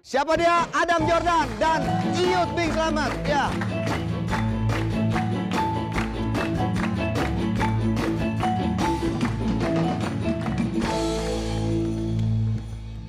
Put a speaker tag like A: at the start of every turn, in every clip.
A: Siapa dia? Adam Jordan dan Iyut Bing Slamet. Ya.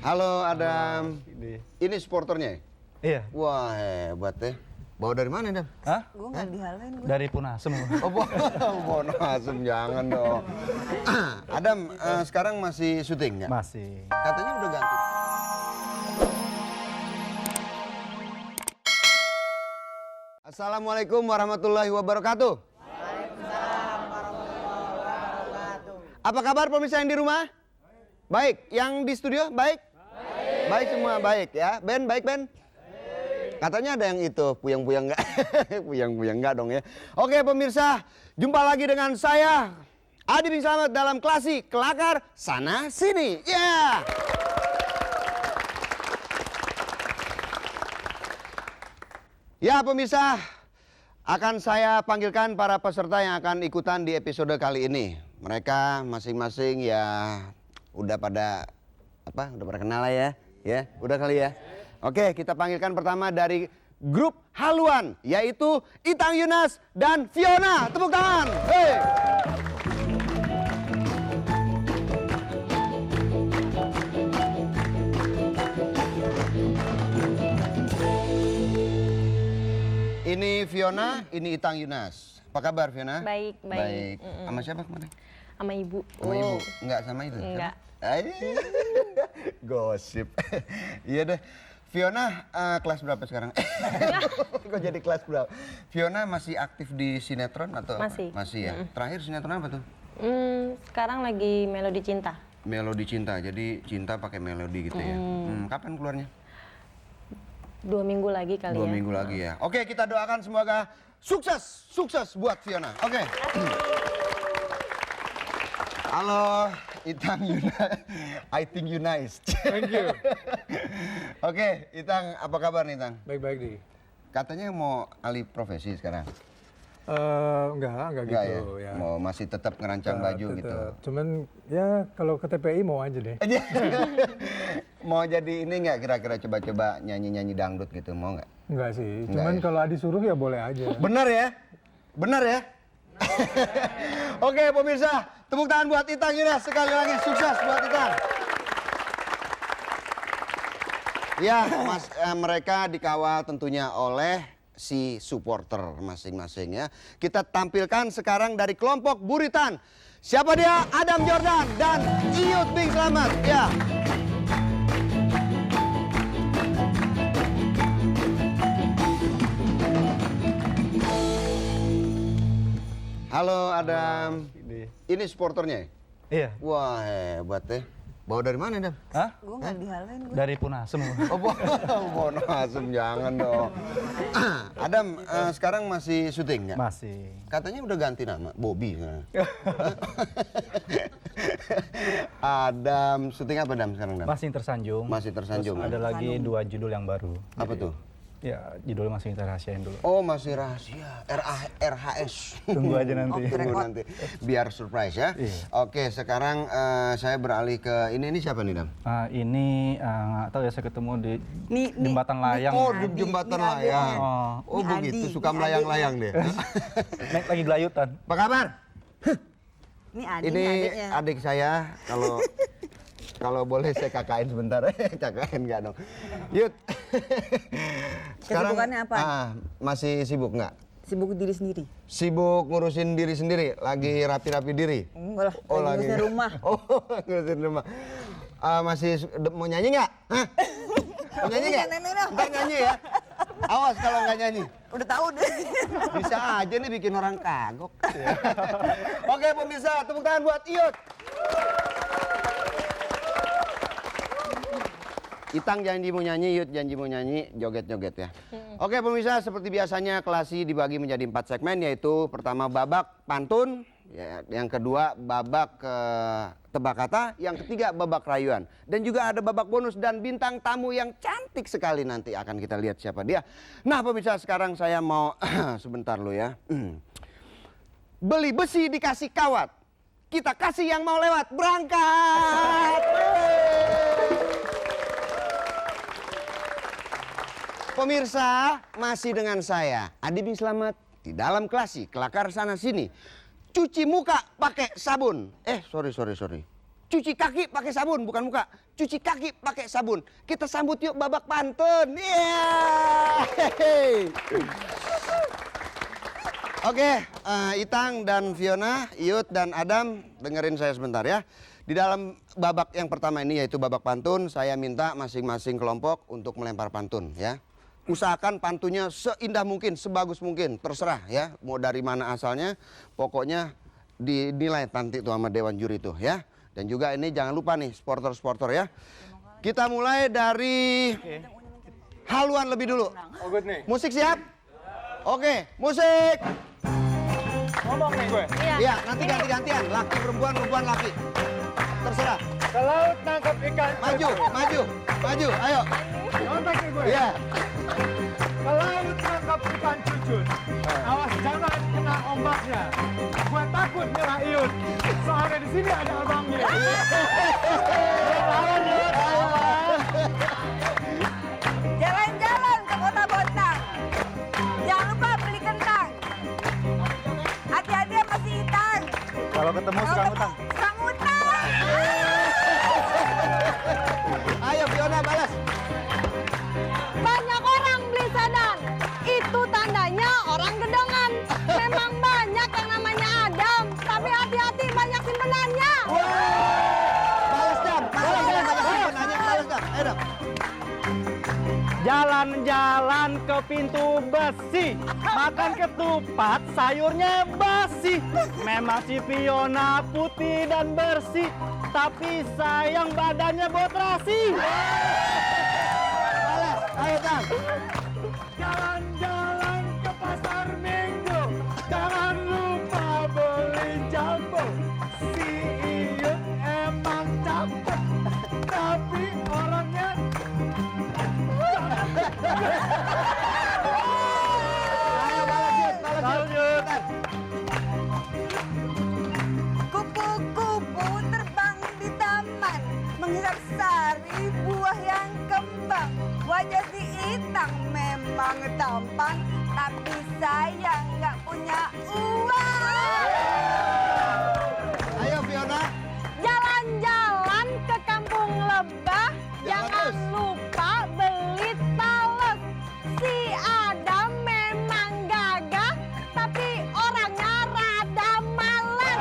A: Halo Adam. Ini supporternya?
B: Iya.
A: Wah hebat ya. Bawa dari mana Adam?
B: Hah?
C: Gue nggak dihalain gue.
B: Dari Punasem.
A: Oh Bonasem jangan dong. Adam sekarang masih syuting nggak?
B: Masih.
A: Katanya udah ganti. Assalamualaikum warahmatullahi wabarakatuh. Waalaikumsalam warahmatullahi wabarakatuh. Apa kabar pemirsa yang di rumah? Baik. Yang di studio baik? Baik semua baik ya. Ben baik Ben? Katanya ada yang itu puyang-puyang enggak? Puyang-puyang enggak dong ya. Oke pemirsa, jumpa lagi dengan saya Adi Bing Slamet dalam Klasik Kelakar Sana Sini. Ya. Ya pemirsa, akan saya panggilkan para peserta yang akan ikutan di episode kali ini. Mereka masing-masing ya udah pada apa? Udah pada kenal lah ya. Ya, udah kali ya. Oke, kita panggilkan pertama dari grup haluan, yaitu Itang Yunas dan Fiona. Tepuk tangan. Hey. Ini Fiona, ini Itang Yunas. Apa kabar Fiona?
D: Baik, baik.
A: Baik. Sama siapa kemarin?
D: Sama ibu.
A: Sama ibu? Enggak sama itu?
D: Enggak.
A: Gosip. Iya deh. Fiona kelas berapa sekarang? Kok jadi kelas berapa? Fiona masih aktif di sinetron atau?
D: Masih.
A: Masih ya. Terakhir sinetron apa tuh?
D: Sekarang lagi Melodi Cinta.
A: Melodi Cinta. Jadi cinta pakai melodi gitu ya. Kapan keluarnya?
D: 2 minggu lagi kali
A: 2
D: ya.
A: minggu lagi ya. Oke, kita doakan semoga sukses buat Fiona. Oke. Halo, Itang Yuna. I think you nice.
B: Thank you.
A: Oke, Itang, apa kabar nih Itang?
B: Baik-baik di.
A: Katanya mau alih profesi sekarang.
B: Enggak
A: Enggak
B: gitu
A: ya?
B: ya.
A: Mau masih tetap ngerancang baju
B: Tetep.
A: gitu.
B: Cuman ya kalau ke TPI mau aja deh.
A: Mau jadi ini nggak kira-kira coba-coba nyanyi-nyanyi dangdut gitu, mau nggak?
B: Enggak sih.
A: Enggak
B: Cuman
A: ya?
B: kalau Adi suruh ya boleh aja.
A: Benar ya? Benar ya? Oke pemirsa, tepuk tangan buat Itang Yunas. Sekali lagi sukses buat Itang. Ya, Mas, mereka dikawal tentunya oleh si supporter masing-masing ya. Kita tampilkan sekarang dari kelompok Buritan. Siapa dia? Adam Jordan dan Iyut Bing Slamet. Ya. Halo Adam. Ini supporternya?
B: Iya.
A: Wah hebat ya. Bawa dari mana Adam?
B: Hah?
C: Gue nggak dihalain gue.
B: Dari Punasem.
A: Oh Bonasem jangan dong. Adam sekarang masih syuting nggak?
B: Masih.
A: Katanya udah ganti nama, Bobby. Adam, syuting apa Adam sekarang Adam?
B: Masih tersanjung.
A: Masih tersanjung.
B: Terus ada
A: ya?
B: lagi 2 judul yang baru.
A: Apa tuh?
B: Ya, judulnya masih kita rahasiain dulu.
A: Oh masih rahasia, RHS.
B: Tunggu aja nanti.
A: Tunggu nanti, biar surprise ya.
B: Iya.
A: Oke, sekarang saya beralih ke ini siapa nih Dam?
B: Ini nggak tahu ya, saya ketemu di
C: Nih,
B: jembatan layang.
A: Oh di jembatan
C: Ini Adi.
A: layang. Oh
C: Ini
A: begitu,
C: Adi,
A: suka
C: ini
A: melayang-layang deh.
B: Naik lagi gelayutan.
A: Apa kabar?
C: Ini Adi,
A: Ini
C: adiknya.
A: adik saya, kalau boleh saya KKN sebentar. KKN enggak dong. Yud.
C: Kesibukannya apa?
A: Masih sibuk nggak?
C: Sibuk diri sendiri.
A: Sibuk ngurusin diri sendiri, lagi rapi-rapi diri.
C: Enggak lah, lagi ngurusin rumah.
A: Oh, ngurusin rumah. Masih mau nyanyi nggak? Hah? Mau nyanyi nggak? Nggak nyanyi ya? Awas kalau nggak nyanyi.
C: Udah tahu deh.
A: Bisa aja nih bikin orang kagok. Oke pemirsa, tepuk tangan buat Iyut. Itang janji mau nyanyi, Iyut janji mau nyanyi, joget-joget ya. Oke pemirsa, seperti biasanya Klasi dibagi menjadi 4 segmen, yaitu pertama babak pantun, ya, yang kedua babak tebak kata, yang ketiga babak rayuan. Dan juga ada babak bonus dan bintang tamu yang cantik sekali, nanti akan kita lihat siapa dia. Nah pemirsa, sekarang saya mau sebentar lo ya. Beli besi dikasih kawat, kita kasih yang mau lewat, berangkat. Pemirsa, masih dengan saya, Adi Bin Slamet, di dalam Klasi, kelakar sana sini. Cuci muka pakai sabun. Sorry. Cuci kaki pakai sabun, bukan muka. Cuci kaki pakai sabun. Kita sambut yuk babak pantun. Oke, Itang dan Fiona, Iyut dan Adam, dengerin saya sebentar ya. Di dalam babak yang pertama ini yaitu babak pantun, saya minta masing-masing kelompok untuk melempar pantun ya. Usahakan pantunnya seindah mungkin, sebagus mungkin, terserah ya. Mau dari mana asalnya, pokoknya dinilai nanti tuh sama Dewan Juri tuh ya. Dan juga ini jangan lupa nih sporter-sporter ya. Kita mulai dari haluan lebih dulu.
B: Oh good nih.
A: Musik siap? Oke, musik.
B: Ngomong nih gue.
A: Iya, nanti ganti-gantian. Laki perempuan, perempuan laki. Terserah.
B: Ke laut nangkap ikan.
A: Maju. Ayo.
B: Kontak nih gue.
A: Iya.
B: Ke laut nangkap ikan cucut. Awas jangan kena ombaknya. Gue takut nyerah Iyut. Soalnya di sini ada abangnya.
C: Jalan-jalan ke Kota Bontang. Jangan lupa beli kentang. Hati-hati sama si Itang.
B: Kalau ketemu suka ngutang.
C: Suka ngutang.
A: Ayo Fiona balas.
D: Banyak orang beli sedan. Itu tandanya orang gedangan. Memang banyak yang namanya Adam. Tapi hati-hati banyak simpenannya.
A: Balas Dam. Balas Dam. Ayo Dam.
B: Jalan-jalan ke pintu besi, makan ketupat, sayurnya basi. Memang si Fiona putih dan bersih, tapi sayang badannya botrasi.
A: Balas. Ayo Dam.
B: Jalan-jalan ke pasar Minggu, jangan lupa beli jambu. Si Iyut emang cakep, tapi orangnya
A: Ayo balas Yud.
C: Kupu-kupu terbang di taman, menghisap sari buah yang kembang. Wajah si Itang memang tampan, tapi sayang nggak punya uang.
A: Ayo Fiona.
D: Jalan-jalan ke kampung lebah.
A: Ya,
D: Jangan
A: bagus.
D: lupa beli talas. Si Adam memang gagah, tapi orangnya rada males.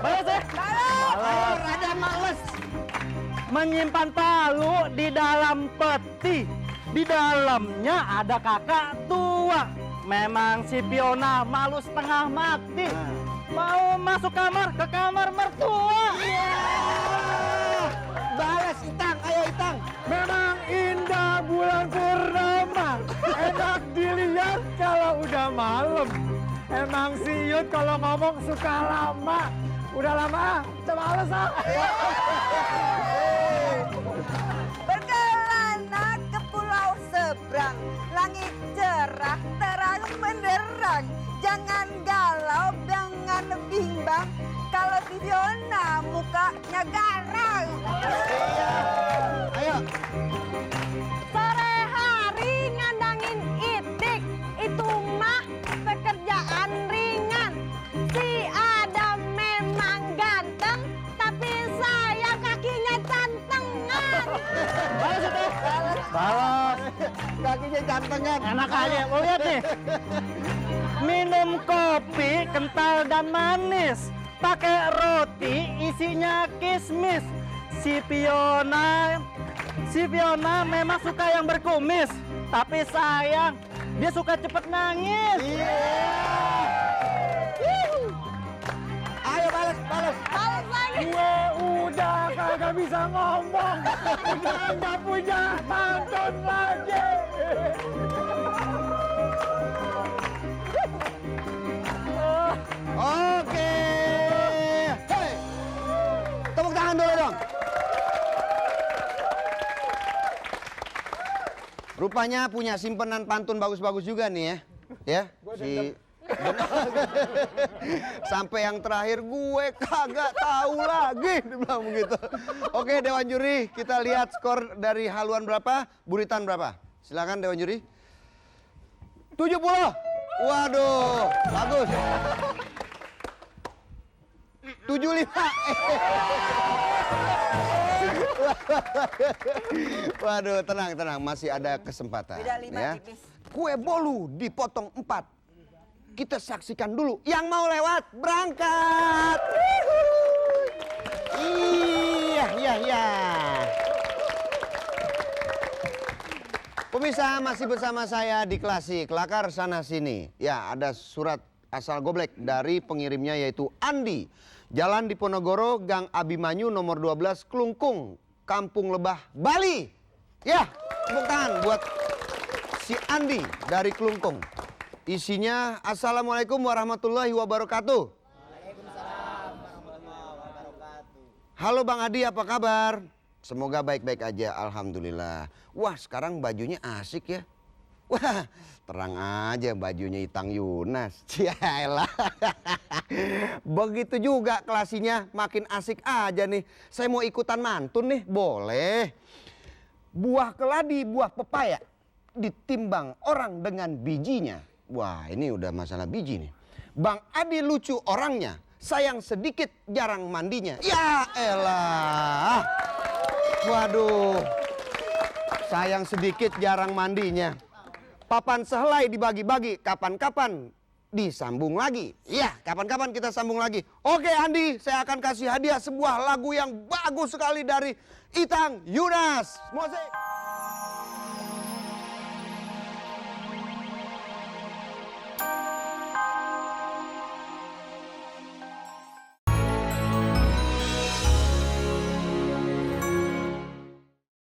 B: balas ya.
A: Ayo rada males.
B: Menyimpan palu di dalam peti, di dalamnya ada kakak tua. Memang si Fiona malu setengah mati. Mau masuk kamar, ke kamar mertua.
A: Balas Itang. Ayo Itang.
B: Memang indah bulan purnama, enak dilihat kalau udah malam. Emang si Iyut kalau ngomong suka lama. Udah lama, udah males ah.
C: Berkelana ke pulau seberang, langit cerah, terang menderang. Jangan galau, jangan bimbang, kalau si Fiona mukanya garang.
A: Ayo.
D: Sore hari ngandangin itik, itu mah pekerjaan ringan. Si Adam memang ganteng, tapi saya kakinya cantengan.
B: Balas itu. Balas.
A: Kakinya cantengan.
B: Enak aja, mau lihat nih. Minum kopi kental dan manis, pakai roti isinya kismis. Si Fiona memang suka yang berkumis, tapi sayang dia suka cepet nangis.
A: Ayo balas.
D: Males lagi.
B: Gue udah kagak bisa ngomong, udah nggak punya pantun lagi.
A: Oke. Hey. Tepuk tangan dulu dong. Rupanya punya simpenan pantun bagus-bagus juga nih ya. Ya, si sampai yang terakhir gue kagak tahu lagi dia bilang begitu. Oke Dewan Juri, kita lihat skor dari haluan berapa, buritan berapa? Silakan Dewan Juri. 70. Waduh, bagus. 75. Waduh, tenang, masih ada kesempatan.
C: Beda 5
A: ya.
C: tipis.
A: Kue bolu dipotong 4. Kita saksikan dulu. Yang mau lewat, berangkat. Iya. Pemirsa, masih bersama saya di Klasik, Lakar Sana Sini. Ya, ada surat asal goblek dari pengirimnya yaitu Andi. Jalan Diponegoro, Gang Abimanyu nomor 12, Klungkung, Kampung Lebah, Bali. Ya, tepuk tangan buat si Andi dari Klungkung. Isinya, Assalamualaikum warahmatullahi wabarakatuh. Waalaikumsalam warahmatullahi wabarakatuh. Halo Bang Adi, apa kabar? Semoga baik-baik aja, alhamdulillah. Wah, sekarang bajunya asik ya. Wah, terang aja bajunya Itang Yunas. Cialah. Begitu juga klasinya, makin asik aja nih. Saya mau ikutan mantun nih, boleh. Buah keladi, buah pepaya ditimbang orang dengan bijinya. Wah, ini udah masalah biji nih. Bang Adi lucu orangnya, sayang sedikit jarang mandinya. Ya elah. Waduh, sayang sedikit jarang mandinya. Papan sehelai dibagi-bagi, kapan-kapan disambung lagi. Ya, kapan-kapan kita sambung lagi. Oke Andi, saya akan kasih hadiah sebuah lagu yang bagus sekali dari Itang Yunas. Musik.